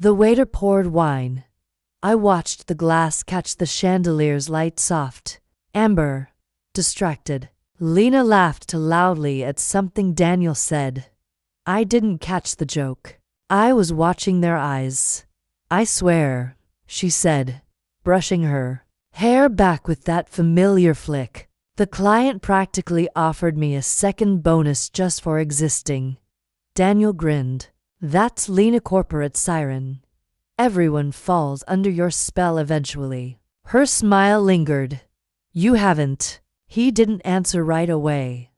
The waiter poured wine. I watched the glass catch the chandelier's light soft, amber, distracted. Lena laughed too loudly at something Daniel said. I didn't catch the joke. I was watching their eyes. I swear, she said, brushing her hair back with that familiar flick. The client practically offered me a second bonus just for existing. Daniel grinned. That's Lena corporate siren. Everyone falls under your spell eventually. Her smile lingered. You haven't. He didn't answer right away.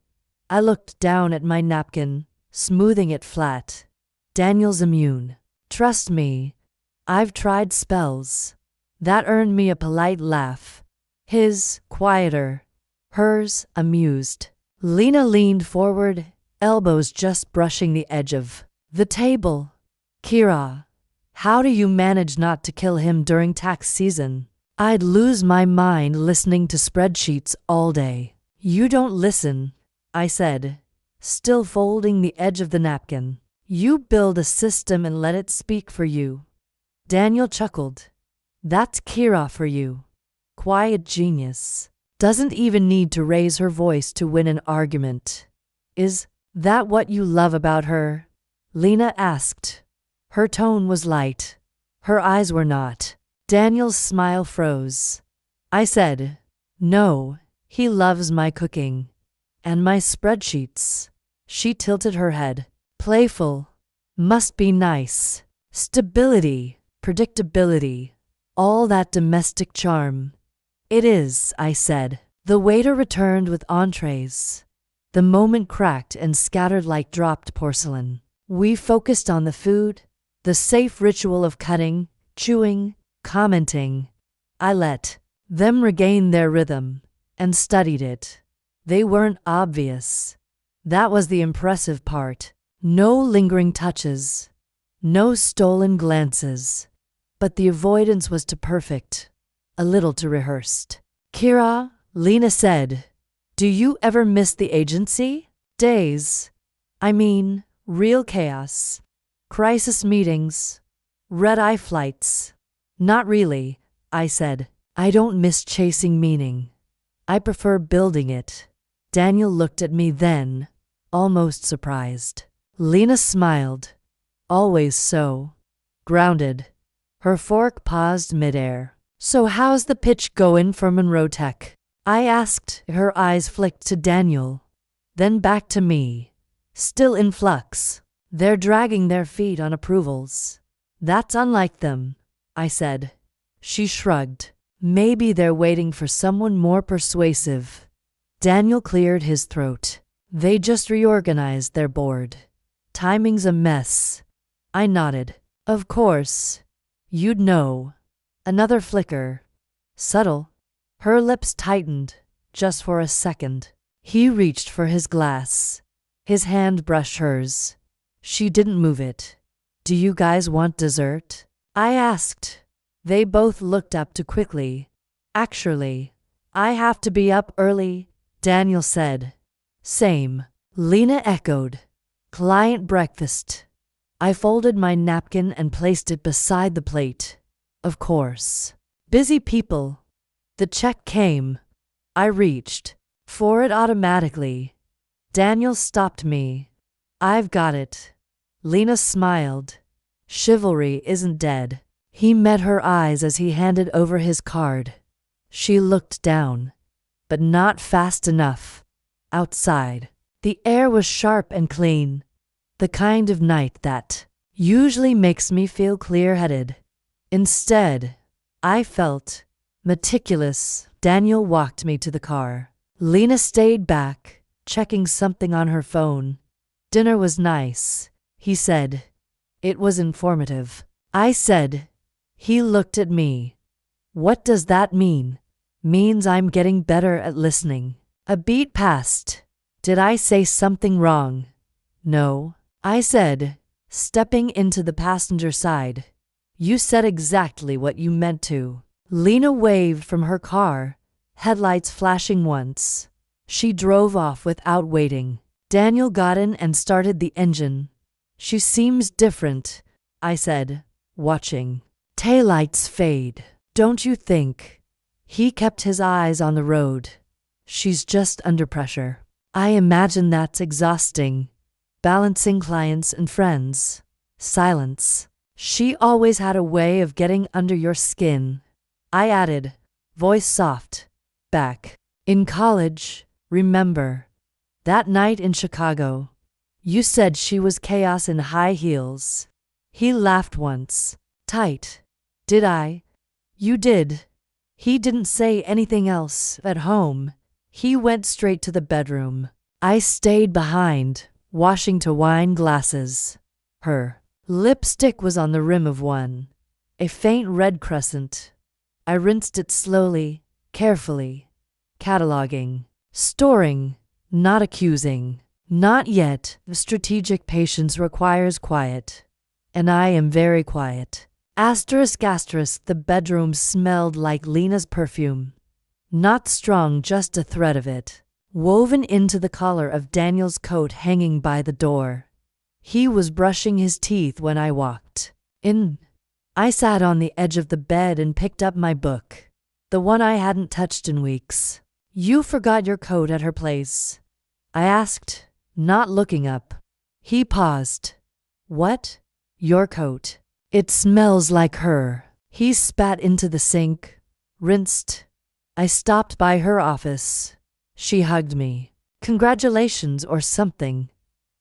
I looked down at my napkin, smoothing it flat. Daniel's immune. Trust me, I've tried spells. That earned me a polite laugh. His, quieter. Hers, amused. Lena leaned forward, elbows just brushing the edge of the table. Kira, how do you manage not to kill him during tax season? I'd lose my mind listening to spreadsheets all day. You don't listen, I said, still folding the edge of the napkin. You build a system and let it speak for you. Daniel chuckled. That's Kira for you. Quiet genius. Doesn't even need to raise her voice to win an argument. Is that what you love about her? Lena asked. Her tone was light. Her eyes were not. Daniel's smile froze. I said, no, he loves my cooking. And my spreadsheets. She tilted her head. Playful. Must be nice. Stability. Predictability. All that domestic charm. It is, I said. The waiter returned with entrees. The moment cracked and scattered like dropped porcelain. We focused on the food, the safe ritual of cutting, chewing, commenting. I let them regain their rhythm and studied it. They weren't obvious. That was the impressive part. No lingering touches, no stolen glances. But the avoidance was too perfect, a little too rehearsed. Kira, Lena said, do you ever miss the agency? Days. I mean, real chaos. Crisis meetings. Red-eye flights. Not really, I said. I don't miss chasing meaning. I prefer building it. Daniel looked at me then, almost surprised. Lena smiled. Always so. Grounded. Her fork paused midair. So how's the pitch goin' for Monroe Tech? I asked. Her eyes flicked to Daniel, then back to me. Still in flux. They're dragging their feet on approvals. That's unlike them, I said. She shrugged. Maybe they're waiting for someone more persuasive. Daniel cleared his throat. They just reorganized their board. Timing's a mess. I nodded. Of course. You'd know. Another flicker. Subtle. Her lips tightened, just for a second. He reached for his glass. His hand brushed hers. She didn't move it. Do you guys want dessert? I asked. They both looked up too quickly. Actually, I have to be up early, Daniel said. Same. Lena echoed. Client breakfast. I folded my napkin and placed it beside the plate. Of course. Busy people. The check came. I reached for it automatically. Daniel stopped me. I've got it. Lena smiled. Chivalry isn't dead. He met her eyes as he handed over his card. She looked down, but not fast enough. Outside, the air was sharp and clean. The kind of night that usually makes me feel clear-headed. Instead, I felt meticulous. Daniel walked me to the car. Lena stayed back, checking something on her phone. Dinner was nice, he said. It was informative. I said. He looked at me. What does that mean? Means I'm getting better at listening. A beat passed. Did I say something wrong? No, I said, stepping into the passenger side. You said exactly what you meant to. Lena waved from her car, headlights flashing once. She drove off without waiting. Daniel got in and started the engine. She seems different, I said. watching taillights fade. Don't you think? He kept his eyes on the road. She's just under pressure. I imagine that's exhausting. Balancing clients and friends. Silence. She always had a way of getting under your skin. I added, voice soft. Back in college, remember that night in Chicago? You said she was chaos in high heels. He laughed once. Tight. Did I? You did. He didn't say anything else. At home, he went straight to the bedroom. I stayed behind, washing to wine glasses. Her lipstick was on the rim of one, a faint red crescent. I rinsed it slowly, carefully, cataloging, storing, not accusing. Not yet. Strategic patience requires quiet, and I am very quiet. Asterisk asterisk, the bedroom smelled like Lena's perfume. Not strong, just a thread of it, woven into the collar of Daniel's coat hanging by the door. He was brushing his teeth when I walked in. I sat on the edge of the bed and picked up my book, the one I hadn't touched in weeks. You forgot your coat at her place? I asked, not looking up. He paused. What? Your coat. It smells like her. He spat into the sink, rinsed. I stopped by her office. She hugged me. Congratulations or something.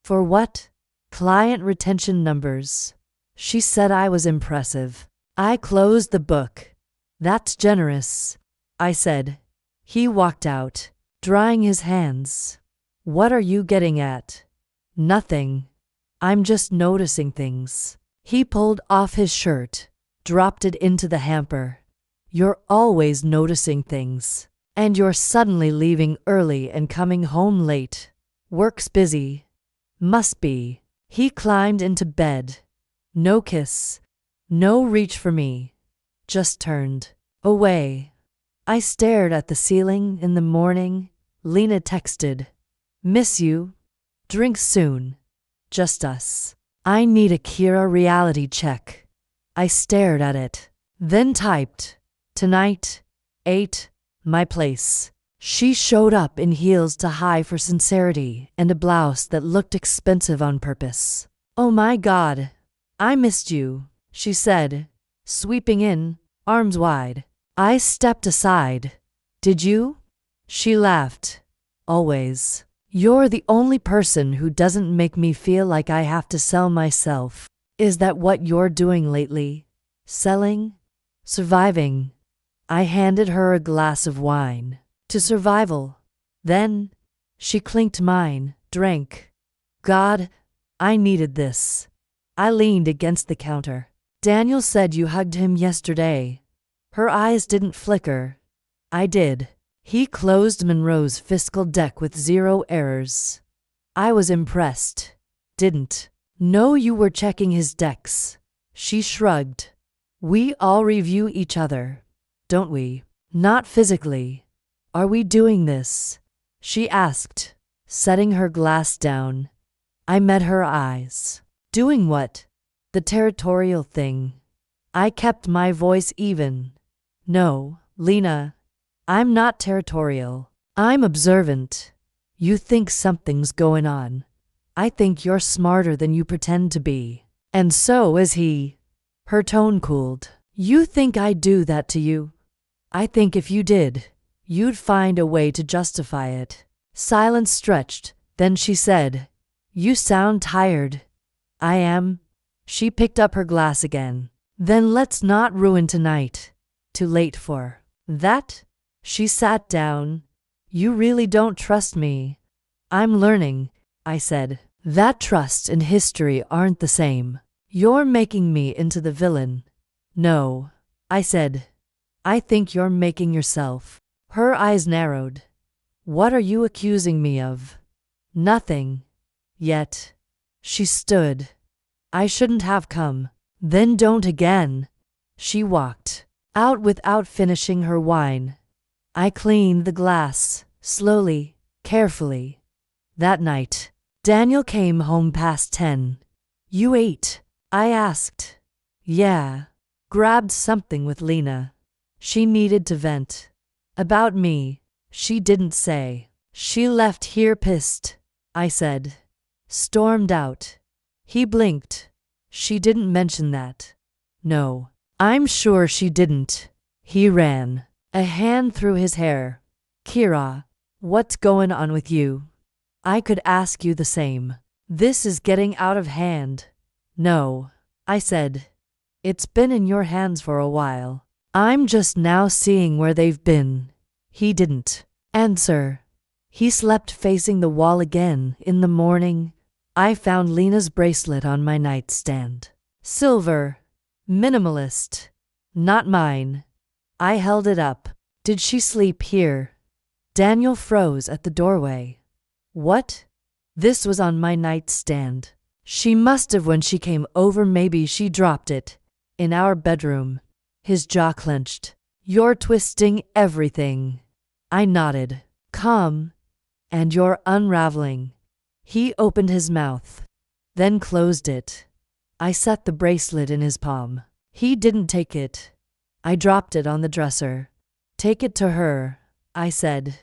For what? Client retention numbers. She said I was impressive. I closed the book. That's generous, I said. He walked out, drying his hands. What are you getting at? Nothing. I'm just noticing things. He pulled off his shirt, dropped it into the hamper. You're always noticing things. And you're suddenly leaving early and coming home late. Work's busy. Must be. He climbed into bed. No kiss. No reach for me. Just turned away. I stared at the ceiling. In the morning, Lena texted, "Miss you. Drinks soon. Just us." I need a Kira reality check. I stared at it, then typed, "Tonight, 8, my place." She showed up in heels to high for sincerity and a blouse that looked expensive on purpose. "Oh my God, I missed you," she said, sweeping in, arms wide. I stepped aside. "Did you?" She laughed. "Always. You're the only person who doesn't make me feel like I have to sell myself." Is that what you're doing lately? Selling? Surviving? I handed her a glass of wine. To survival. Then, she clinked mine, drank. God, I needed this. I leaned against the counter. Daniel said you hugged him yesterday. Her eyes didn't flicker. I did. He closed Monroe's fiscal deck with 0 errors. I was impressed. Didn't know you were checking his decks. She shrugged. We all review each other, don't we? Not physically. Are we doing this? She asked, setting her glass down. I met her eyes. Doing what? The territorial thing. I kept my voice even. No, Lena, I'm not territorial. I'm observant. You think something's going on. I think you're smarter than you pretend to be. And so is he. Her tone cooled. You think I'd do that to you? I think if you did, you'd find a way to justify it. Silence stretched, then she said, "You sound tired." I am. She picked up her glass again. Then let's not ruin tonight. Too late for that? She sat down. You really don't trust me. I'm learning, I said. That trust and history aren't the same. You're making me into the villain. No, I said. I think you're making yourself. Her eyes narrowed. What are you accusing me of? Nothing. Yet. She stood. I shouldn't have come. Then don't again. She walked out without finishing her wine. I cleaned the glass, slowly, carefully. That night, Daniel came home past 10. You ate? I asked. Yeah. Grabbed something with Lena. She needed to vent. About me, she didn't say. She left here pissed, I said. Stormed out. He blinked. She didn't mention that. No. I'm sure she didn't. He ran. A hand through his hair. Kira, what's going on with you? I could ask you the same. This is getting out of hand. No, I said. It's been in your hands for a while. I'm just now seeing where they've been. He didn't answer. He slept facing the wall again. In the morning, I found Lena's bracelet on my nightstand. Silver. Minimalist. Not mine. I held it up. Did she sleep here? Daniel froze at the doorway. What? This was on my nightstand. She must have when she came over. Maybe she dropped it. In our bedroom. His jaw clenched. You're twisting everything. I nodded. Calm. And you're unraveling. He opened his mouth. Then closed it. I set the bracelet in his palm. He didn't take it. I dropped it on the dresser. Take it to her, I said.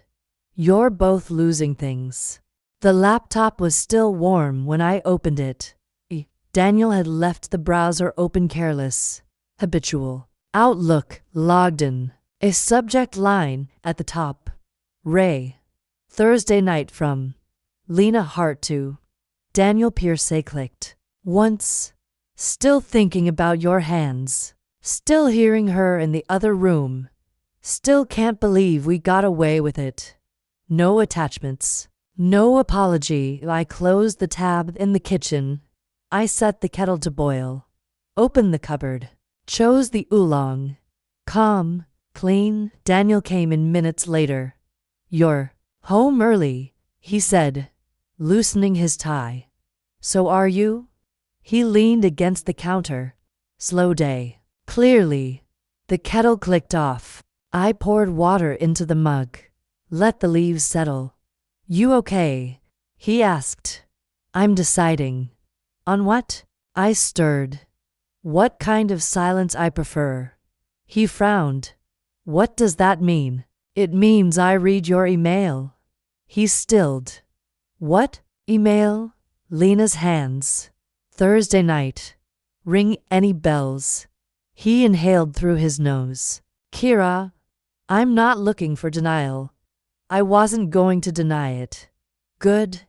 You're both losing things. The laptop was still warm when I opened it. Daniel had left the browser open careless. Habitual. Outlook logged in. A subject line at the top. Ray. Thursday night from Lena Hart to Daniel Pierce. Clicked. Once. Still thinking about your hands. Still hearing her in the other room. Still can't believe we got away with it. No attachments. No apology. I closed the tab in the kitchen. I set the kettle to boil. Opened the cupboard. Chose the oolong. Calm, clean. Daniel came in minutes later. You're home early, he said, loosening his tie. So are you? He leaned against the counter. Slow day. Clearly. The kettle clicked off. I poured water into the mug. Let the leaves settle. You okay? He asked. I'm deciding. On what? I stirred. What kind of silence I prefer. He frowned. What does that mean? It means I read your email. He stilled. What? Email? Lena's hands. Thursday night. Ring any bells? He inhaled through his nose. Kira, I'm not looking for denial. I wasn't going to deny it. Good.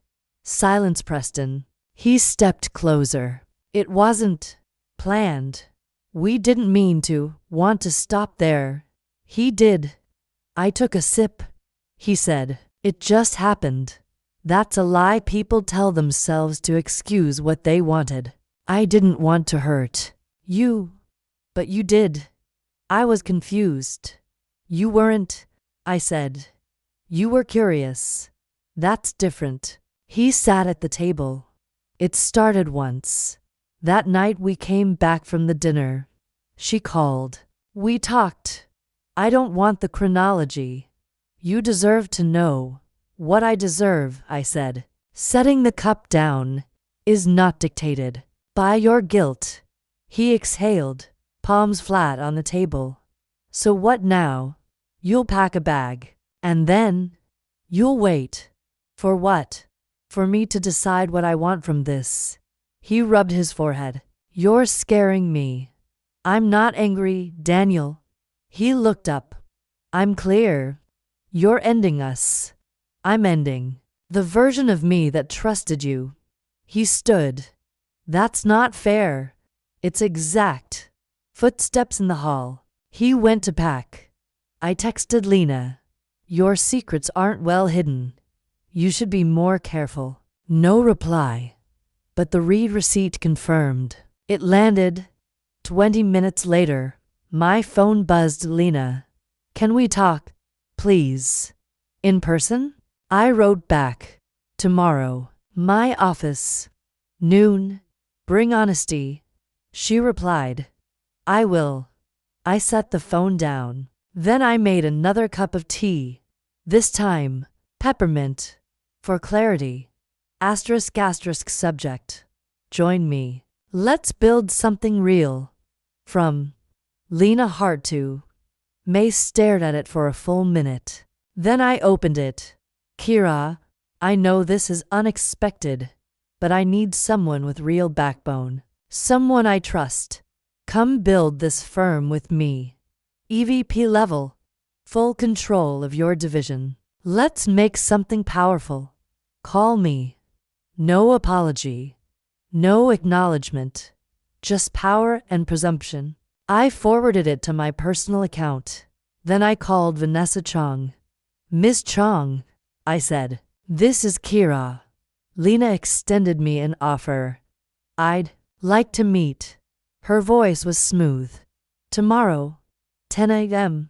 Silence, Preston. He stepped closer. It wasn't planned. We didn't mean to want to stop there. He did. I took a sip. He said, it just happened. That's a lie people tell themselves to excuse what they wanted. I didn't want to hurt you. But you did. I was confused. You weren't, I said. You were curious. That's different. He sat at the table. It started once. That night we came back from the dinner. She called. We talked. I don't want the chronology. You deserve to know what I deserve, I said. Setting the cup down is not dictated by your guilt. He exhaled, palms flat on the table. So what now? You'll pack a bag. And then? You'll wait. For what? For me to decide what I want from this. He rubbed his forehead. You're scaring me. I'm not angry, Daniel. He looked up. I'm clear. You're ending us. I'm ending the version of me that trusted you. He stood. That's not fair. It's exact. Footsteps in the hall. He went to pack. I texted Lena. Your secrets aren't well hidden. You should be more careful. No reply. But the read receipt confirmed. It landed. 20 minutes later, my phone buzzed. Lena. Can we talk? Please. In person? I wrote back. Tomorrow. My office. Noon. Bring honesty. She replied. I will. I set the phone down. Then I made another cup of tea. This time, peppermint. For clarity. Asterisk subject. Join me. Let's build something real. From Lena Hart to May stared at it for a full minute. Then I opened it. Kira, I know this is unexpected, but I need someone with real backbone. Someone I trust. Come build this firm with me. EVP level. Full control of your division. Let's make something powerful. Call me. No apology. No acknowledgement. Just power and presumption. I forwarded it to my personal account. Then I called Vanessa Chong. Ms. Chong, I said. This is Kira. Lena extended me an offer. I'd like to meet. Her voice was smooth. Tomorrow, 10 a.m.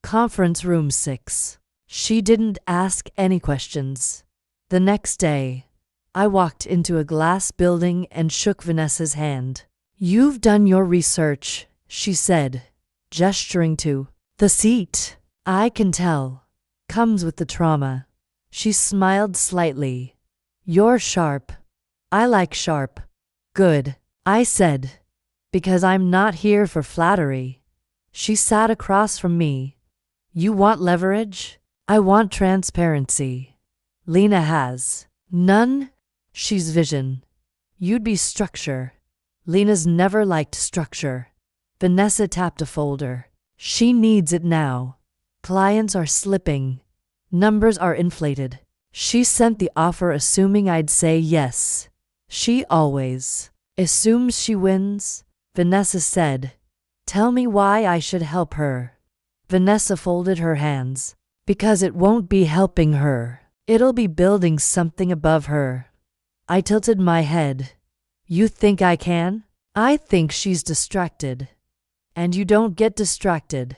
Conference room 6. She didn't ask any questions. The next day, I walked into a glass building and shook Vanessa's hand. You've done your research, she said, gesturing to the seat. I can tell. Comes with the trauma. She smiled slightly. You're sharp. I like sharp. Good, I said, because I'm not here for flattery. She sat across from me. You want leverage? I want transparency. Lena has none. She's vision. You'd be structure. Lena's never liked structure. Vanessa tapped a folder. She needs it now. Clients are slipping. Numbers are inflated. She sent the offer assuming I'd say yes. She always assumes she wins. Vanessa said, tell me why I should help her. Vanessa folded her hands. Because it won't be helping her. It'll be building something above her. I tilted my head. You think I can? I think she's distracted. And you don't get distracted.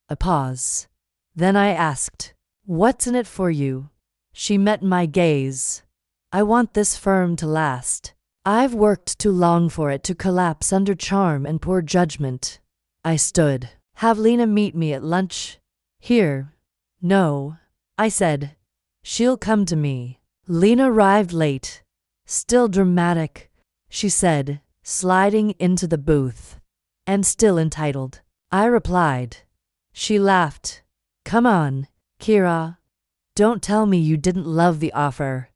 A pause. Then I asked, what's in it for you? She met my gaze. I want this firm to last. I've worked too long for it to collapse under charm and poor judgment. I stood. Have Lena meet me at lunch? Here. No, I said. She'll come to me. Lena arrived late. Still dramatic, she said, sliding into the booth. And still entitled. I replied. She laughed. Come on, Kira. Don't tell me you didn't love the offer.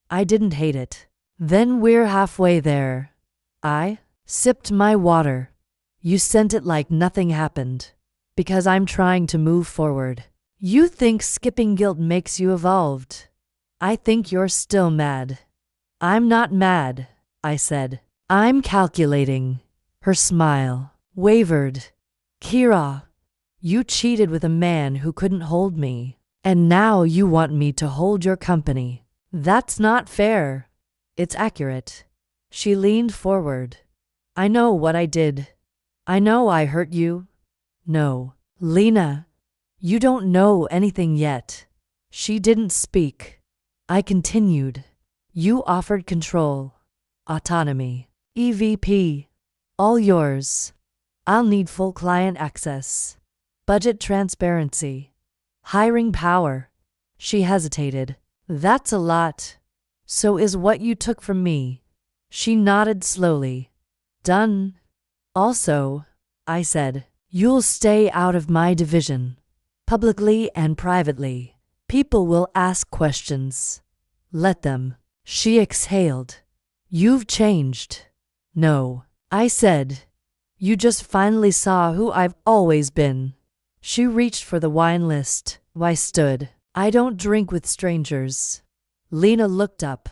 I didn't hate it. Then we're halfway there. I sipped my water. You sent it like nothing happened. Because I'm trying to move forward. You think skipping guilt makes you evolved. I think you're still mad. I'm not mad, I said. I'm calculating. Her smile wavered. Kira, you cheated with a man who couldn't hold me. And now you want me to hold your company. That's not fair. It's accurate. She leaned forward. I know what I did. I know I hurt you. No, Lena, you don't know anything yet. She didn't speak. I continued. You offered control, autonomy, EVP, all yours. I'll need full client access, budget transparency, hiring power. She hesitated. That's a lot. So is what you took from me. She nodded slowly. Done. Also, I said, you'll stay out of my division. Publicly and privately. People will ask questions. Let them. She exhaled. You've changed. No, I said. You just finally saw who I've always been. She reached for the wine list. I stood. I don't drink with strangers. Lena looked up.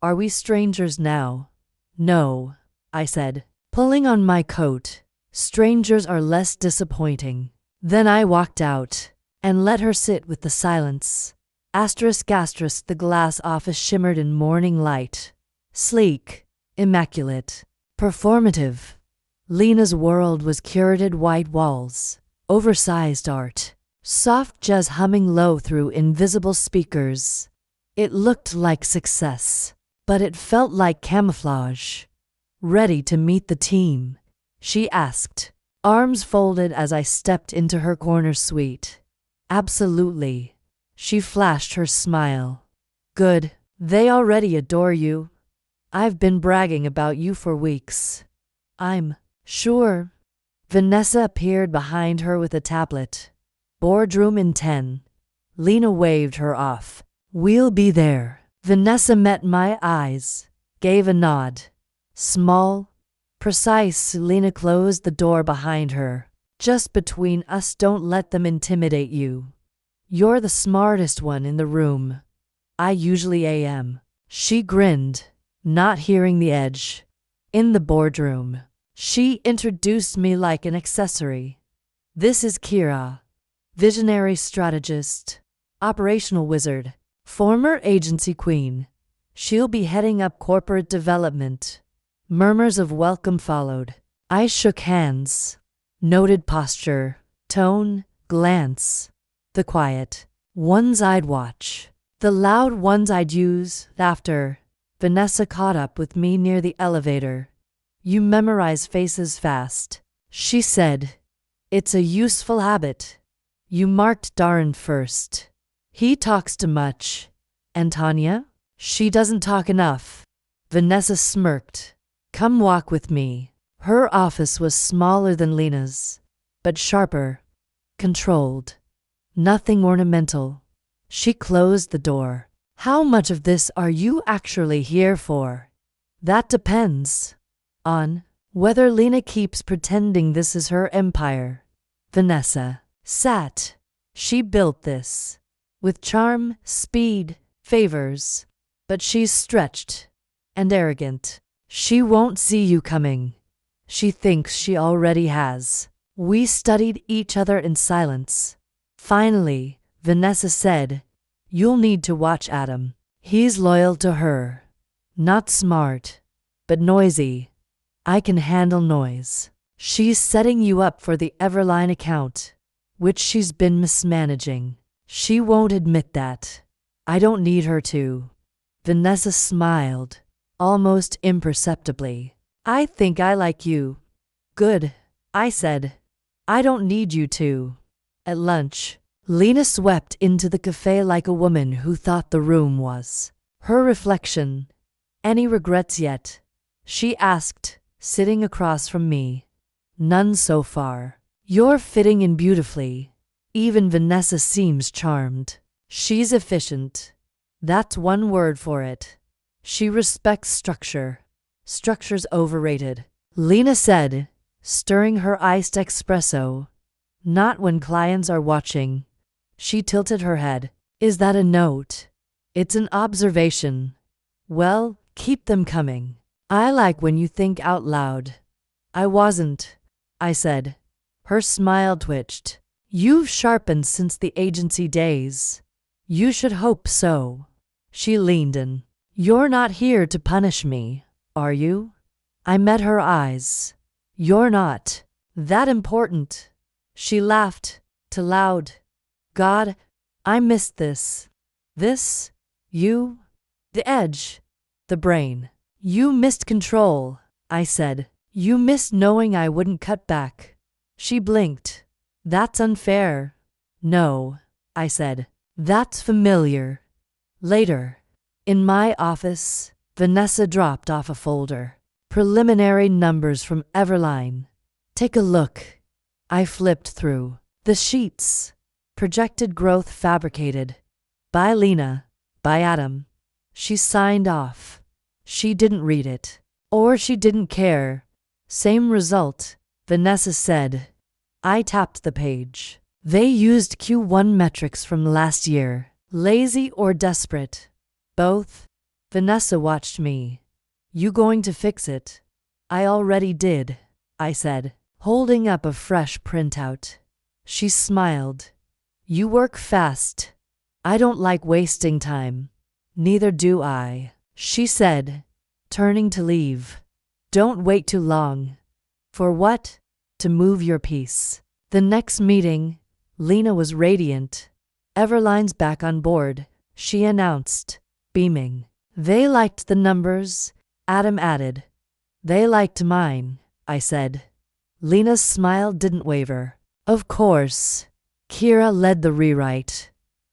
Are we strangers now? No, I said, pulling on my coat. Strangers are less disappointing. Then I walked out and let her sit with the silence. Asterisk asterisk, the glass office shimmered in morning light. Sleek, immaculate, performative. Lena's world was curated white walls, oversized art, soft jazz humming low through invisible speakers. It looked like success, but it felt like camouflage. Ready to meet the team? She asked, arms folded as I stepped into her corner suite. Absolutely. She flashed her smile. Good. They already adore you. I've been bragging about you for weeks. I'm sure. Vanessa appeared behind her with a tablet. Boardroom in 10. Lena waved her off. We'll be there. Vanessa met my eyes, gave a nod. Small, precise. Lena closed the door behind her. Just between us, don't let them intimidate you. You're the smartest one in the room. I usually am. She grinned, not hearing the edge. In the boardroom, she introduced me like an accessory. This is Kira, visionary strategist, operational wizard, former agency queen. She'll be heading up corporate development. Murmurs of welcome followed. I shook hands. Noted posture, tone, glance. The quiet ones I'd watch. The loud ones I'd use. After Vanessa caught up with me near the elevator. You memorize faces fast, she said. It's a useful habit. You marked Darren first. He talks too much. And Tanya? She doesn't talk enough. Vanessa smirked. Come walk with me. Her office was smaller than Lena's, but sharper, controlled. Nothing ornamental. She closed the door. How much of this are you actually here for? That depends on whether Lena keeps pretending this is her empire. Vanessa sat. She built this with charm, speed, favors, but she's stretched and arrogant. She won't see you coming. She thinks she already has. We studied each other in silence. Finally, Vanessa said, You'll need to watch Adam. He's loyal to her. Not smart, but noisy. I can handle noise. She's setting you up for the Everline account, which she's been mismanaging. She won't admit that. I don't need her to. Vanessa smiled, almost imperceptibly. I think I like you. Good, I said. I don't need you to. At lunch, Lena swept into the cafe like a woman who thought the room was her reflection. Any regrets yet? She asked, sitting across from me. None so far. You're fitting in beautifully. Even Vanessa seems charmed. She's efficient. That's one word for it. She respects structure. Structure's overrated, Lena said, stirring her iced espresso. Not when clients are watching. She tilted her head. Is that a note? It's an observation. Well, keep them coming. I like when you think out loud. I wasn't, I said. Her smile twitched. You've sharpened since the agency days. You should hope so. She leaned in. You're not here to punish me, are you? I met her eyes. You're not that important. She laughed, too loud. God, I missed this. This? You? The edge. The brain. You missed control, I said. You missed knowing I wouldn't cut back. She blinked. That's unfair. No, I said. That's familiar. Later, in my office, Vanessa dropped off a folder. Preliminary numbers from Everline. Take a look. I flipped through the sheets. Projected growth fabricated. By Lena. By Adam. She signed off. She didn't read it. Or she didn't care. Same result, Vanessa said. I tapped the page. They used Q1 metrics from last year. Lazy or desperate? Both. Vanessa watched me. You going to fix it? I already did, I said, holding up a fresh printout. She smiled. You work fast. I don't like wasting time. Neither do I, she said, turning to leave. Don't wait too long. For what? To move your piece. The next meeting, Lena was radiant. Everline's back on board, she announced, beaming. They liked the numbers, Adam added. They liked mine, I said. Lena's smile didn't waver. Of course. Kira led the rewrite.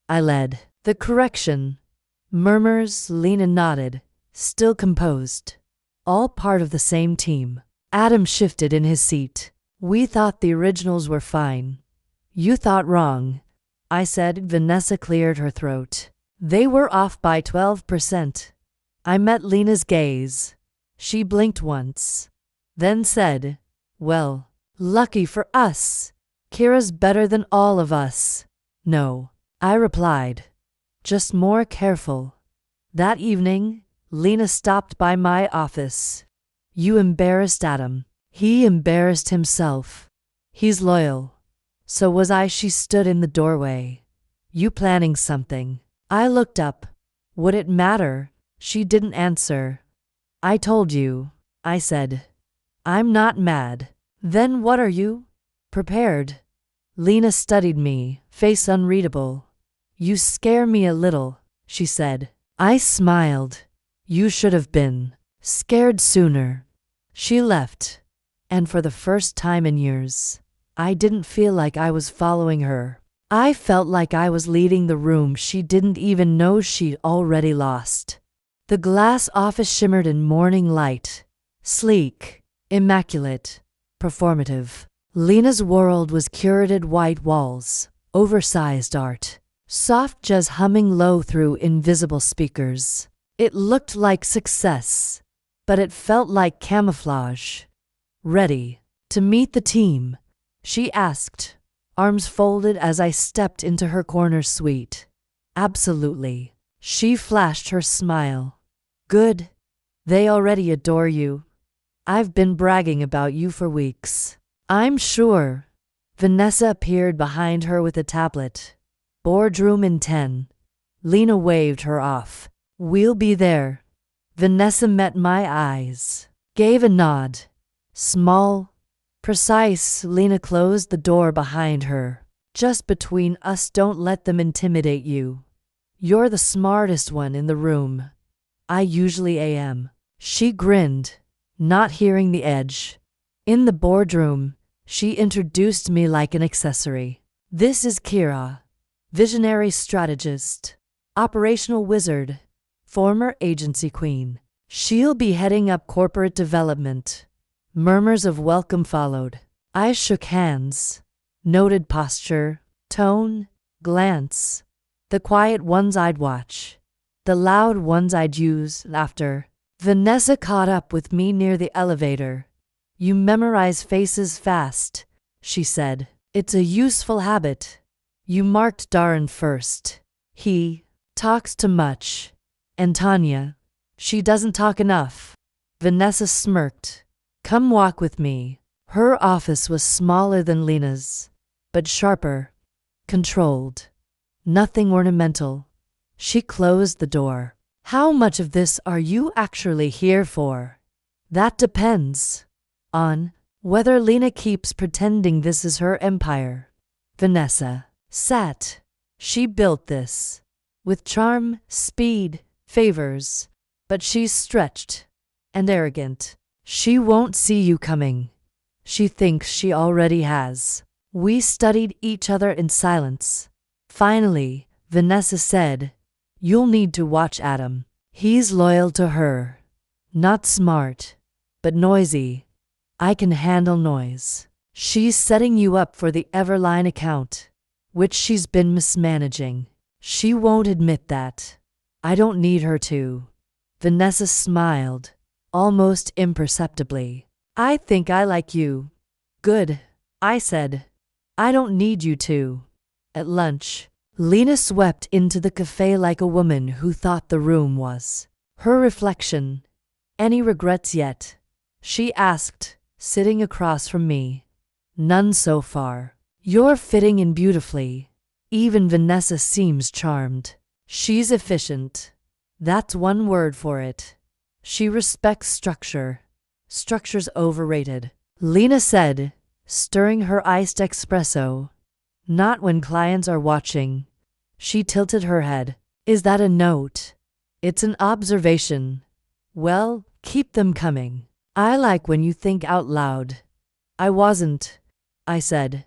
I led the correction. Murmurs. Lena nodded, still composed. All part of the same team. Adam shifted in his seat. We thought the originals were fine. You thought wrong, I said. Vanessa cleared her throat. They were off by 12%. I met Lena's gaze. She blinked once, then said, well, lucky for us. Kira's better than all of us. No, I replied, just more careful. That evening, Lena stopped by my office. You embarrassed Adam. He embarrassed himself. He's loyal. So was I. She stood in the doorway. You planning something? I looked up. Would it matter? She didn't answer. I told you, I said. I'm not mad. Then what are you? Prepared. Lena studied me, face unreadable. You scare me a little, she said. I smiled. You should have been scared sooner. She left, and for the first time in years, I didn't feel like I was following her. I felt like I was leading the room she didn't even know she'd already lost. The glass office shimmered in morning light, sleek, immaculate, performative. Lena's world was curated white walls, oversized art, soft jazz humming low through invisible speakers. It looked like success, but it felt like camouflage. Ready to meet the team? She asked, arms folded as I stepped into her corner suite. Absolutely. She flashed her smile. Good. They already adore you. I've been bragging about you for weeks. I'm sure. Vanessa appeared behind her with a tablet. Boardroom in 10. Lena waved her off. We'll be there. Vanessa met my eyes, gave a nod. Small, precise. Lena closed the door behind her. Just between us, don't let them intimidate you. You're the smartest one in the room. I usually am. She grinned, not hearing the edge. In the boardroom, she introduced me like an accessory. This is Kira, visionary strategist, operational wizard, former agency queen. She'll be heading up corporate development. Murmurs of welcome followed. I shook hands, noted posture, tone, glance. The quiet ones I'd watch, the loud ones I'd use. Laughter. Vanessa caught up with me near the elevator. You memorize faces fast, she said. It's a useful habit. You marked Darren first. He talks too much. And Tanya, she doesn't talk enough. Vanessa smirked. Come walk with me. Her office was smaller than Lena's, but sharper, controlled. Nothing ornamental. She closed the door. How much of this are you actually here for? That depends on whether Lena keeps pretending this is her empire. Vanessa sat. She built this with charm, speed, favors, but she's stretched and arrogant. She won't see you coming. She thinks she already has. We studied each other in silence. Finally, Vanessa said, you'll need to watch Adam. He's loyal to her. Not smart, but noisy. I can handle noise. She's setting you up for the Everline account, which she's been mismanaging. She won't admit that. I don't need her to. Vanessa smiled, almost imperceptibly. I think I like you. Good, I said. I don't need you to. At lunch, Lena swept into the cafe like a woman who thought the room was her reflection. Any regrets yet? She asked, sitting across from me. None so far. You're fitting in beautifully. Even Vanessa seems charmed. She's efficient. That's one word for it. She respects structure. Structure's overrated, Lena said, stirring her iced espresso. Not when clients are watching. She tilted her head. Is that a note? It's an observation. Well, keep them coming. I like when you think out loud. I wasn't, I said.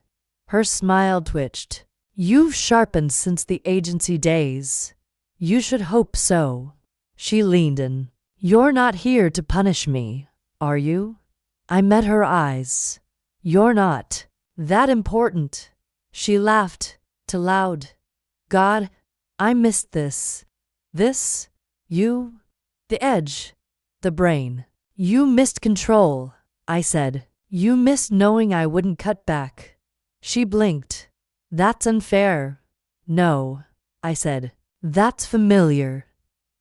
Her smile twitched. You've sharpened since the agency days. You should hope so. She leaned in. You're not here to punish me, are you? I met her eyes. You're not that important. She laughed too loud. God, I missed this. This? You? The edge. The brain. You missed control, I said. You missed knowing I wouldn't cut back. She blinked. That's unfair. No, I said. That's familiar.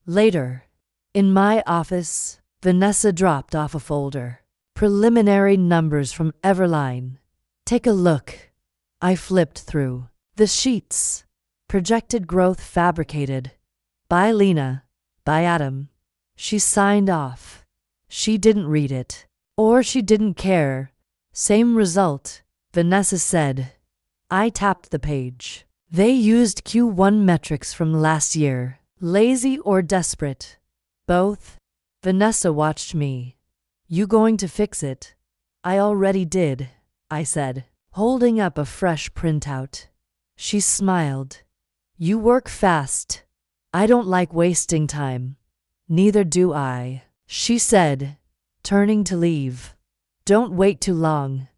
Later, in my office, Vanessa dropped off a folder. Preliminary numbers from Everline. Take a look. I flipped through the sheets. Projected growth fabricated. By Lena. By Adam. She signed off. She didn't read it. Or she didn't care. Same result, Vanessa said. I tapped the page. They used Q1 metrics from last year. Lazy or desperate? Both. Vanessa watched me. You going to fix it? I already did, I said, holding up a fresh printout. She smiled. You work fast. I don't like wasting time. Neither do I, she said, turning to leave. Don't wait too long.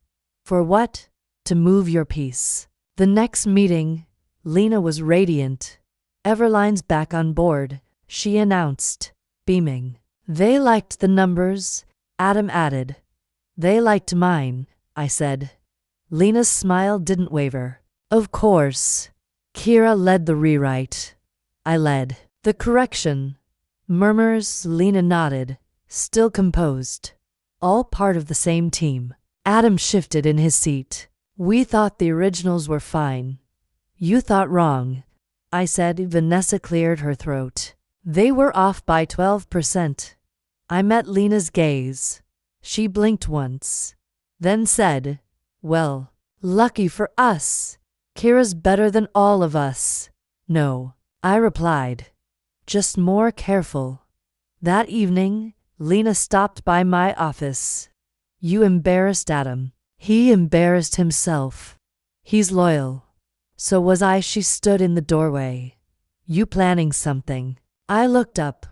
For what? To move your piece. The next meeting, Lena was radiant. Everline's back on board, she announced, beaming. They liked the numbers, Adam added. They liked mine, I said. Lena's smile didn't waver. Of course. Kira led the rewrite. I led the correction. Murmurs, Lena nodded, still composed. All part of the same team. Adam shifted in his seat. We thought the originals were fine. You thought wrong, I said. Vanessa cleared her throat. They were off by 12%. I met Lena's gaze. She blinked once, then said, well, lucky for us. Kira's better than all of us. No, I replied. Just more careful. That evening, Lena stopped by my office. You embarrassed Adam. He embarrassed himself. He's loyal. So was I. She stood in the doorway. You planning something? I looked up.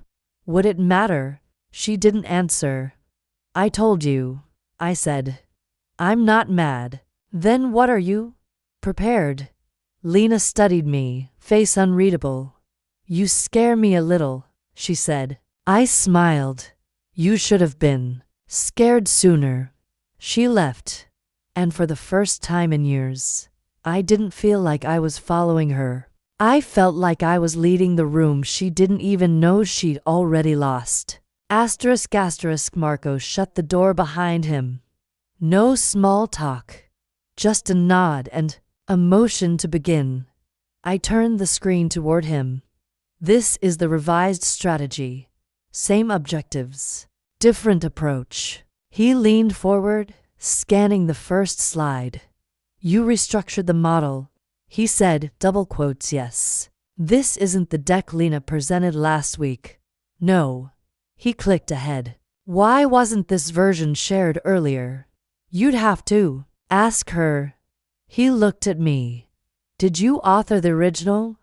Would it matter? She didn't answer. I told you, I said. I'm not mad. Then what are you? Prepared. Lena studied me, face unreadable. You scare me a little, she said. I smiled. You should have been scared sooner. She left. And for the first time in years, I didn't feel like I was following her. I felt like I was leading the room she didn't even know she'd already lost. Asterisk asterisk. Marco shut the door behind him. No small talk. Just a nod and a motion to begin. I turned the screen toward him. This is the revised strategy. Same objectives. Different approach. He leaned forward, scanning the first slide. You restructured the model, he said, double quotes. Yes. This isn't the deck Lena presented last week. No. He clicked ahead. Why wasn't this version shared earlier? You'd have to ask her. He looked at me. Did you author the original?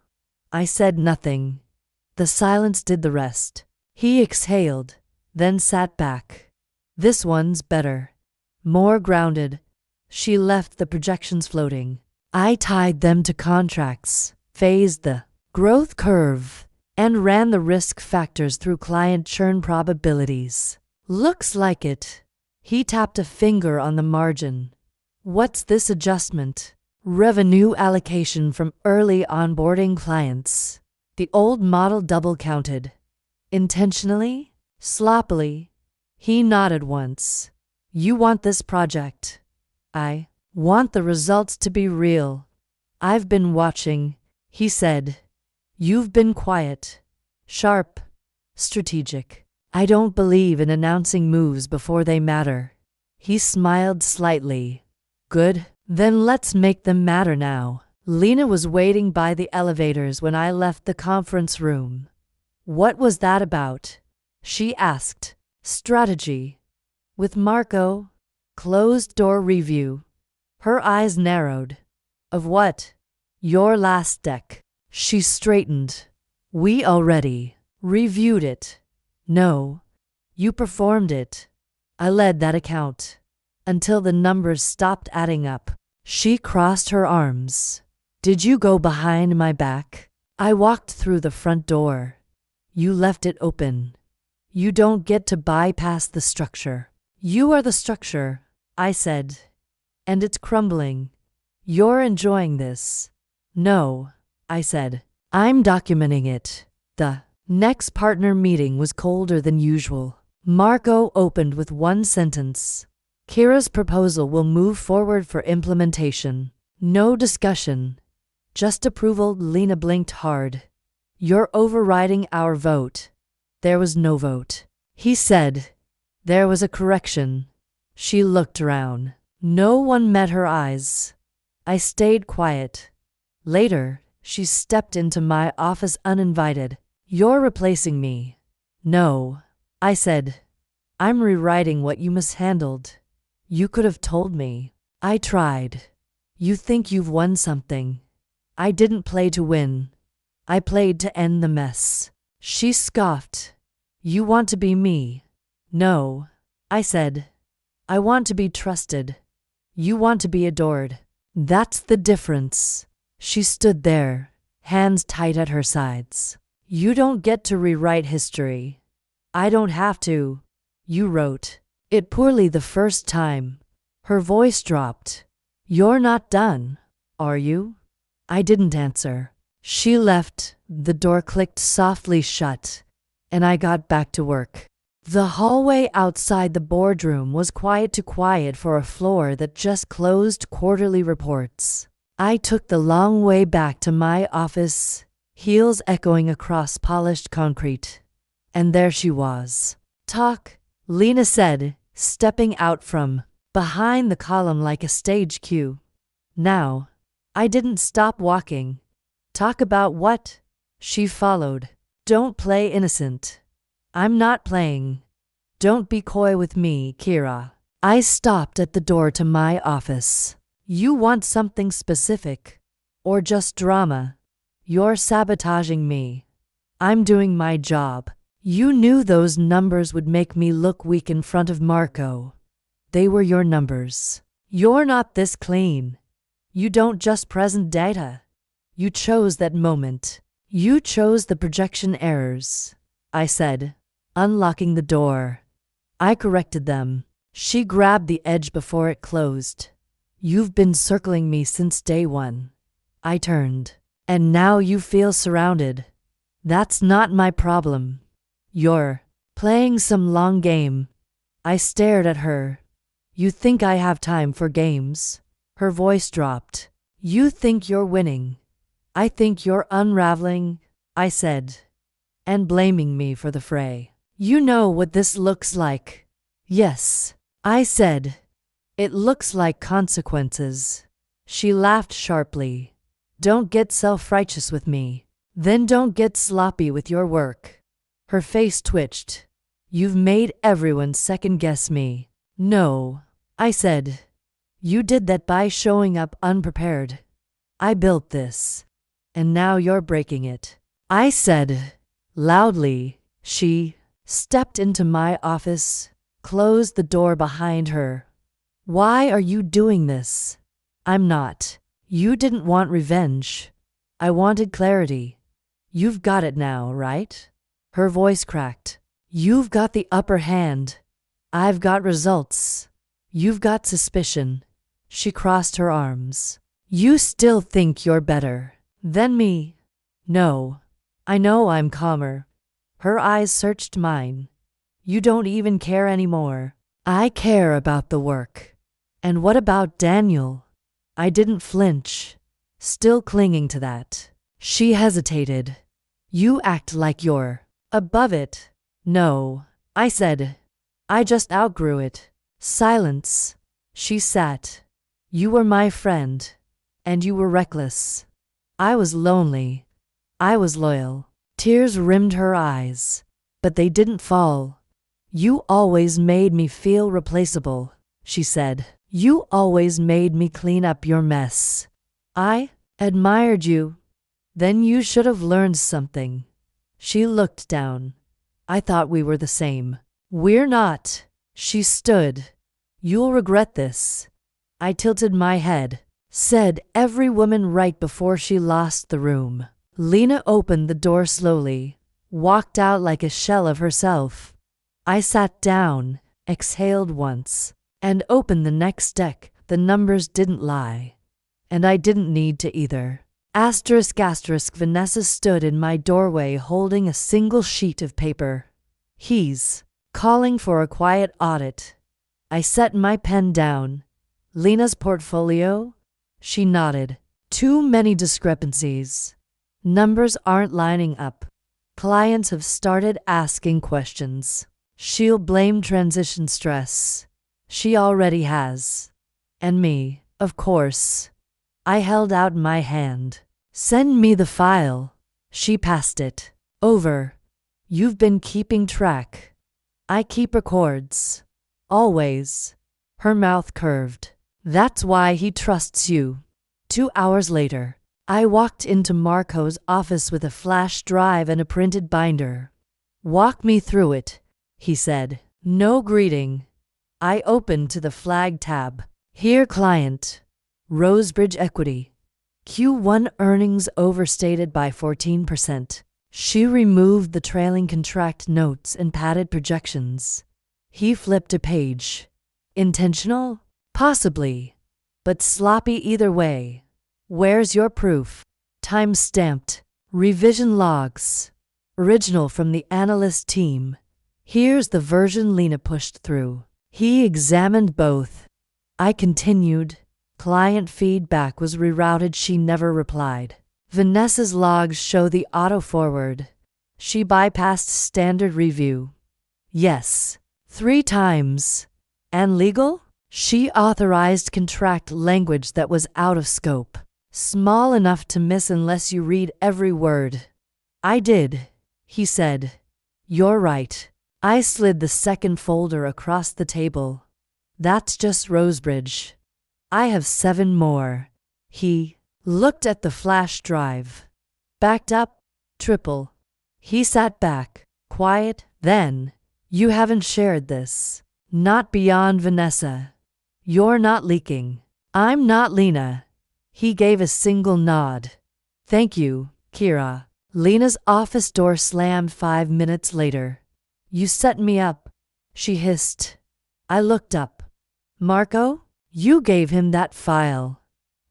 I said nothing. The silence did the rest. He exhaled, then sat back. This one's better. More grounded. She left the projections floating. I tied them to contracts, phased the growth curve, and ran the risk factors through client churn probabilities. Looks like it. He tapped a finger on the margin. What's this adjustment? Revenue allocation from early onboarding clients. The old model double counted. Intentionally? Sloppily? He nodded once. You want this project? I want the results to be real. I've been watching, he said. You've been quiet, sharp, strategic. I don't believe in announcing moves before they matter. He smiled slightly. Good, then let's make them matter now. Lena was waiting by the elevators when I left the conference room. What was that about? She asked. Strategy. With Marco. Closed door review. Her eyes narrowed. Of what? Your last deck. She straightened. We already reviewed it. No. You performed it. I led that account. until the numbers stopped adding up. She crossed her arms. Did you go behind my back? I walked through the front door. You left it open. You don't get to bypass the structure. You are the structure, I said. And it's crumbling. You're enjoying this. No, I said. I'm documenting it. The next partner meeting was colder than usual. Marco opened with one sentence. Kira's proposal will move forward for implementation. No discussion. Just approval. Lena blinked hard. You're overriding our vote. There was no vote. He said. There was a correction. She looked around. No one met her eyes. I stayed quiet. Later, she stepped into my office uninvited. You're replacing me. No, I said. I'm rewriting what you mishandled. You could have told me. I tried. You think you've won something. I didn't play to win. I played to end the mess. She scoffed. You want to be me? No, I said. I want to be trusted. You want to be adored. That's the difference. She stood there, hands tight at her sides. You don't get to rewrite history. I don't have to. You wrote it poorly the first time. Her voice dropped. You're not done, are you? I didn't answer. She left, the door clicked softly shut, and I got back to work. The hallway outside the boardroom was quiet for a floor that just closed quarterly reports. I took the long way back to my office, heels echoing across polished concrete. And there she was. Talk, Lena said, stepping out from behind the column like a stage cue. Now, I didn't stop walking. Talk about what? She followed. Don't play innocent. I'm not playing. Don't be coy with me, Kira. I stopped at the door to my office. You want something specific? Or just drama? You're sabotaging me. I'm doing my job. You knew those numbers would make me look weak in front of Marco. They were your numbers. You're not this clean. You don't just present data. You chose that moment. You chose the projection errors, I said, unlocking the door. I corrected them. She grabbed the edge before it closed. You've been circling me since day one. I turned. And now you feel surrounded. That's not my problem. You're playing some long game. I stared at her. You think I have time for games? Her voice dropped. You think you're winning. I think you're unraveling, I said, and blaming me for the fray. You know what this looks like. Yes, I said. It looks like consequences. She laughed sharply. Don't get self-righteous with me. Then don't get sloppy with your work. Her face twitched. You've made everyone second-guess me. No, I said. You did that by showing up unprepared. I built this. And now you're breaking it. I said, loudly. She stepped into my office, closed the door behind her. Why are you doing this? I'm not. You didn't want revenge. I wanted clarity. You've got it now, right? Her voice cracked. You've got the upper hand. I've got results. You've got suspicion. She crossed her arms. You still think you're better than me? No. I know I'm calmer. Her eyes searched mine. You don't even care anymore. I care about the work. And what about Daniel? I didn't flinch, still clinging to that. She hesitated. You act like you're above it. No, I said. I just outgrew it. Silence. She sat. You were my friend, and you were reckless. I was lonely. I was loyal. Tears rimmed her eyes, but they didn't fall. You always made me feel replaceable, she said. You always made me clean up your mess. I admired you. Then you should have learned something. She looked down. I thought we were the same. We're not. She stood. You'll regret this. I tilted my head. Said every woman right before she lost the room. Lena opened the door slowly, walked out like a shell of herself. I sat down, exhaled once, and opened the next deck. The numbers didn't lie. And I didn't need to either. ***. Vanessa stood in my doorway holding a single sheet of paper. He's calling for a quiet audit. I set my pen down. Lena's portfolio? She nodded. Too many discrepancies. Numbers aren't lining up. Clients have started asking questions. She'll blame transition stress. She already has. And me, of course. I held out my hand. Send me the file. She passed it. Over. You've been keeping track. I keep records. Always. Her mouth curved. That's why he trusts you. 2 hours later, I walked into Marco's office with a flash drive and a printed binder. Walk me through it, he said. No greeting. I opened to the flag tab. Here, client. Rosebridge Equity. Q1 earnings overstated by 14%. She removed the trailing contract notes and padded projections. He flipped a page. Intentional? Possibly. But sloppy either way. Where's your proof? Time-stamped. Revision logs. Original from the analyst team. Here's the version Lena pushed through. He examined both. I continued. Client feedback was rerouted. She never replied. Vanessa's logs show the auto-forward. She bypassed standard review. Yes. 3 times. And legal? She authorized contract language that was out of scope. Small enough to miss unless you read every word. I did, he said. You're right. I slid the second folder across the table. That's just Rosebridge. I have 7 more. He looked at the flash drive. Backed up, triple. He sat back, quiet. Then, you haven't shared this. Not beyond Vanessa. You're not leaking. I'm not Lena. He gave a single nod. Thank you, Kira. Lena's office door slammed 5 minutes later. You set me up, she hissed. I looked up. Marco? You gave him that file.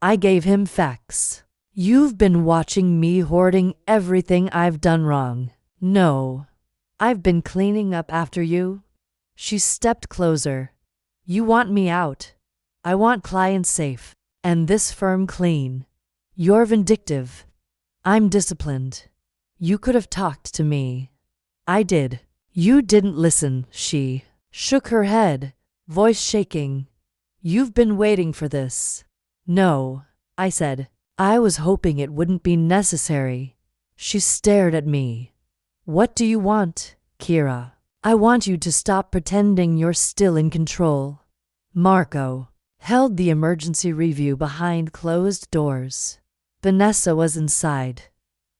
I gave him facts. You've been watching me hoarding everything I've done wrong. No. I've been cleaning up after you. She stepped closer. You want me out. I want clients safe. And this firm clean. You're vindictive. I'm disciplined. You could have talked to me. I did. You didn't listen, she shook her head, voice shaking. You've been waiting for this. No, I said. I was hoping it wouldn't be necessary. She stared at me. What do you want, Kira? I want you to stop pretending you're still in control. Marco held the emergency review behind closed doors. Vanessa was inside.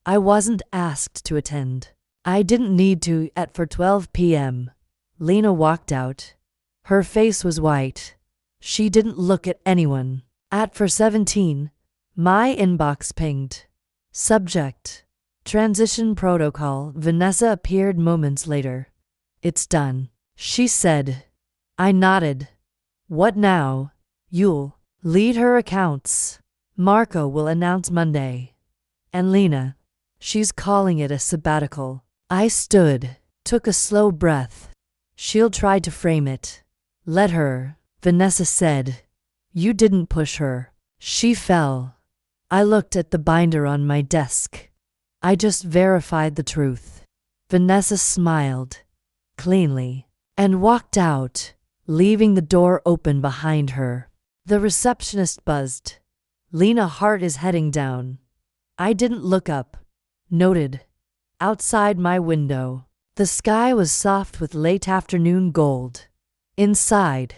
I wasn't asked to attend. I didn't need to at 12 p.m. Lena walked out. Her face was white. She didn't look at anyone. At 4:17, my inbox pinged. Subject: Transition Protocol. Vanessa appeared moments later. It's done, she said. I nodded. What now? You'll lead her accounts. Marco will announce Monday. And Lena, she's calling it a sabbatical. I stood, took a slow breath. She'll try to frame it. Let her, Vanessa said. You didn't push her. She fell. I looked at the binder on my desk. I just verified the truth. Vanessa smiled, cleanly, and walked out, leaving the door open behind her. The receptionist buzzed. Lena Hart is heading down. I didn't look up. Noted. Outside my window, the sky was soft with late afternoon gold. Inside,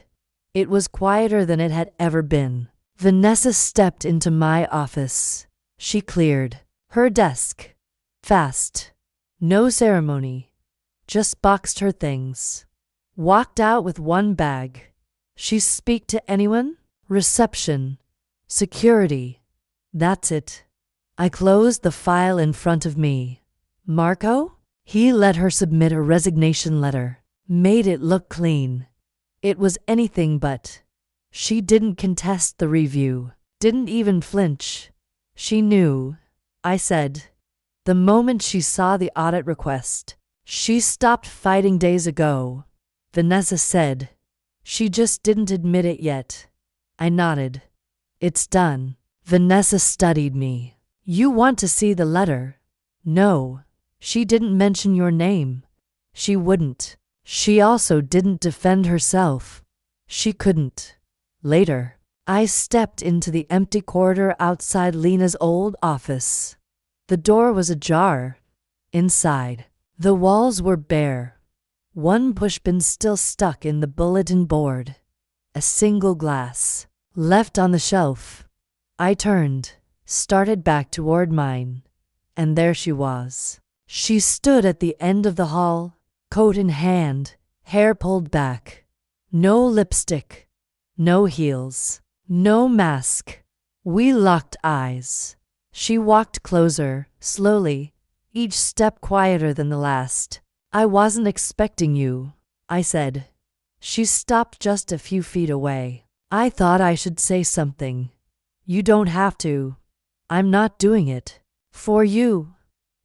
it was quieter than it had ever been. Vanessa stepped into my office. She cleared her desk. Fast. No ceremony. Just boxed her things. Walked out with one bag. She speak to anyone? Reception. Security. That's it. I closed the file in front of me. Marco? He let her submit a resignation letter. Made it look clean. It was anything but. She didn't contest the review. Didn't even flinch. She knew. I said. The moment she saw the audit request. She stopped fighting days ago. Vanessa said. She just didn't admit it yet. I nodded. It's done. Vanessa studied me. You want to see the letter? No. She didn't mention your name. She wouldn't. She also didn't defend herself. She couldn't. Later, I stepped into the empty corridor outside Lena's old office. The door was ajar. Inside, the walls were bare. One pushpin still stuck in the bulletin board. A single glass left on the shelf. I turned, started back toward mine, and there she was. She stood at the end of the hall, coat in hand, hair pulled back. No lipstick, no heels, no mask. We locked eyes. She walked closer, slowly, each step quieter than the last. I wasn't expecting you, I said. She stopped just a few feet away. I thought I should say something. You don't have to. I'm not doing it. For you.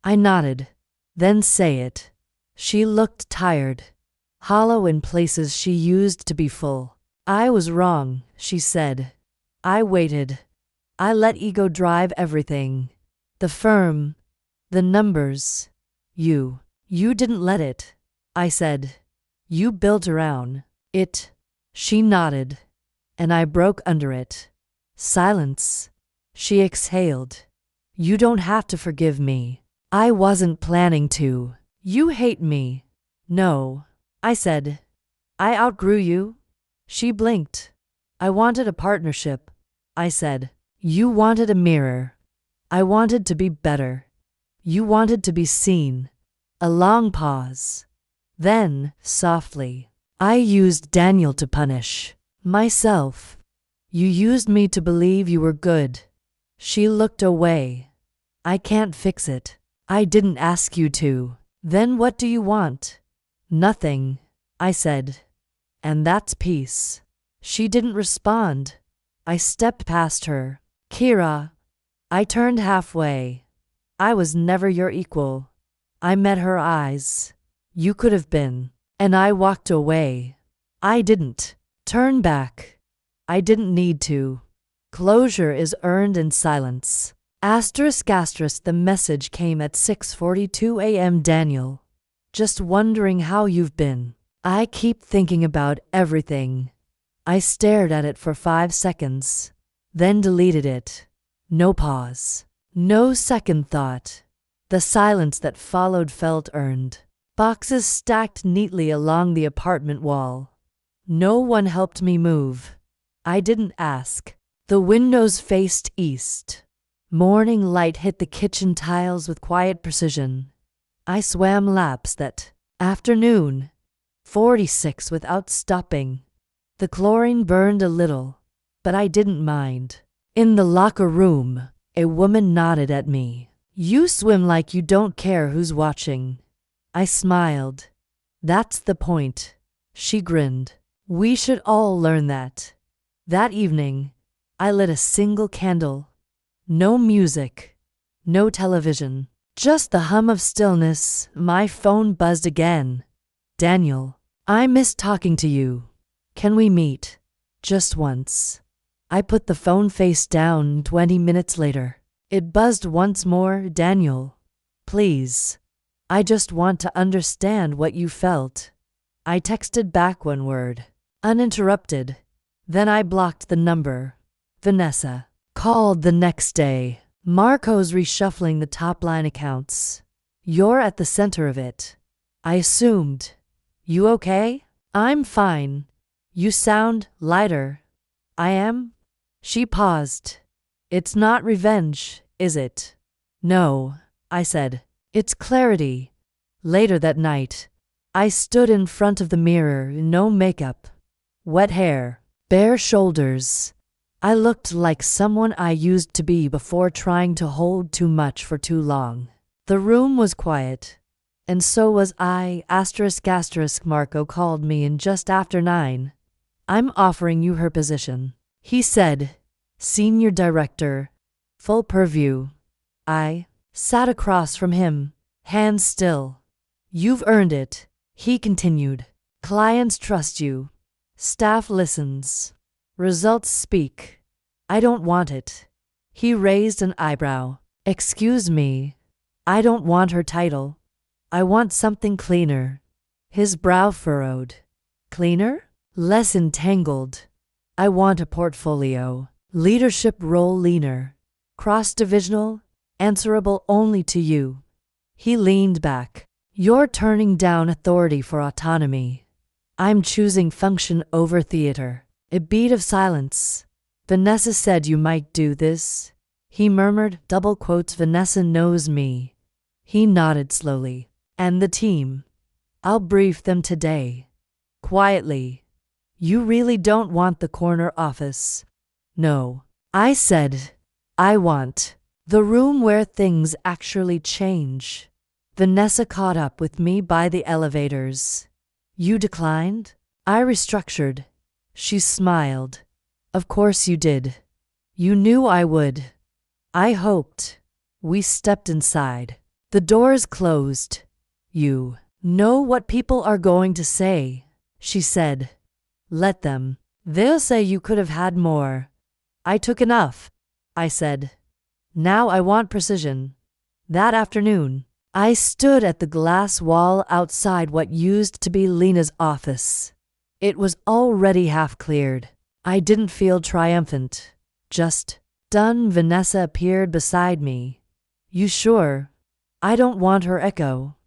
I nodded. Then say it. She looked tired, hollow in places she used to be full. I was wrong, she said. I waited. I let ego drive everything. The firm, the numbers. You didn't let it, I said. You built around it. She nodded, and I broke under it. Silence. She exhaled. You don't have to forgive me. I wasn't planning to. You hate me. No, I said. I outgrew you. She blinked. I wanted a partnership, I said. You wanted a mirror. I wanted to be better. You wanted to be seen. A long pause. Then, softly, I used Daniel to punish myself. You used me to believe you were good. She looked away. I can't fix it. I didn't ask you to. Then what do you want? Nothing, I said. And that's peace. She didn't respond. I stepped past her. Kira. I turned halfway. I was never your equal. I met her eyes. You could have been. And I walked away. I didn't turn back. I didn't need to. Closure is earned in silence. Asterisk asterisk. The message came at 6:42 a.m. Daniel. Just wondering how you've been. I keep thinking about everything. I stared at it for 5 seconds. Then deleted it. No pause. No second thought. The silence that followed felt earned. Boxes stacked neatly along the apartment wall. No one helped me move. I didn't ask. The windows faced east. Morning light hit the kitchen tiles with quiet precision. I swam laps that afternoon. 46 without stopping. The chlorine burned a little, but I didn't mind. In the locker room, a woman nodded at me. You swim like you don't care who's watching. I smiled. That's the point. She grinned. We should all learn that. That evening, I lit a single candle. No music. No television. Just the hum of stillness. My phone buzzed again. Daniel, I miss talking to you. Can we meet? Just once. I put the phone face down. 20 minutes later. It buzzed once more. Daniel, please. I just want to understand what you felt. I texted back one word. Uninterrupted. Then I blocked the number. Vanessa called the next day. Marco's reshuffling the top line accounts. You're at the center of it. I assumed. You okay? I'm fine. You sound lighter. I am? She paused. It's not revenge, is it? No, I said. It's clarity. Later that night, I stood in front of the mirror, no makeup, wet hair, bare shoulders. I looked like someone I used to be before trying to hold too much for too long. The room was quiet, and so was I. Marco called me in just after 9. I'm offering you her position, he said. Senior director, full purview. I sat across from him, hands still. You've earned it, he continued. Clients trust you. Staff listens. Results speak. I don't want it. He raised an eyebrow. Excuse me. I don't want her title. I want something cleaner. His brow furrowed. Cleaner? Less entangled. I want a portfolio. Leadership role leaner. Cross-divisional, answerable only to you. He leaned back. You're turning down authority for autonomy. I'm choosing function over theater. A beat of silence. Vanessa said you might do this. He murmured, double quotes, Vanessa knows me. He nodded slowly. And the team. I'll brief them today. Quietly. You really don't want the corner office? No. I said, I want the room where things actually change. Vanessa caught up with me by the elevators. You declined? I restructured. She smiled. Of course you did. You knew I would. I hoped. We stepped inside. The doors closed. You know what people are going to say, she said. Let them. They'll say you could have had more. I took enough, I said. Now I want precision. That afternoon, I stood at the glass wall outside what used to be Lena's office. It was already half cleared. I didn't feel triumphant. Just done. Vanessa appeared beside me. You sure? I don't want her echo.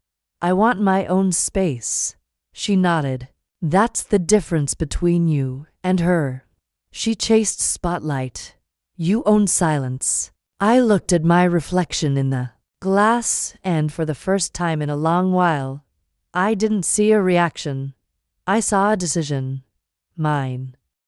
I want my own space. She nodded. That's the difference between you and her. She chased spotlight. You own silence. I looked at my reflection in the glass, and for the first time in a long while, I didn't see a reaction. I saw a decision. Mine.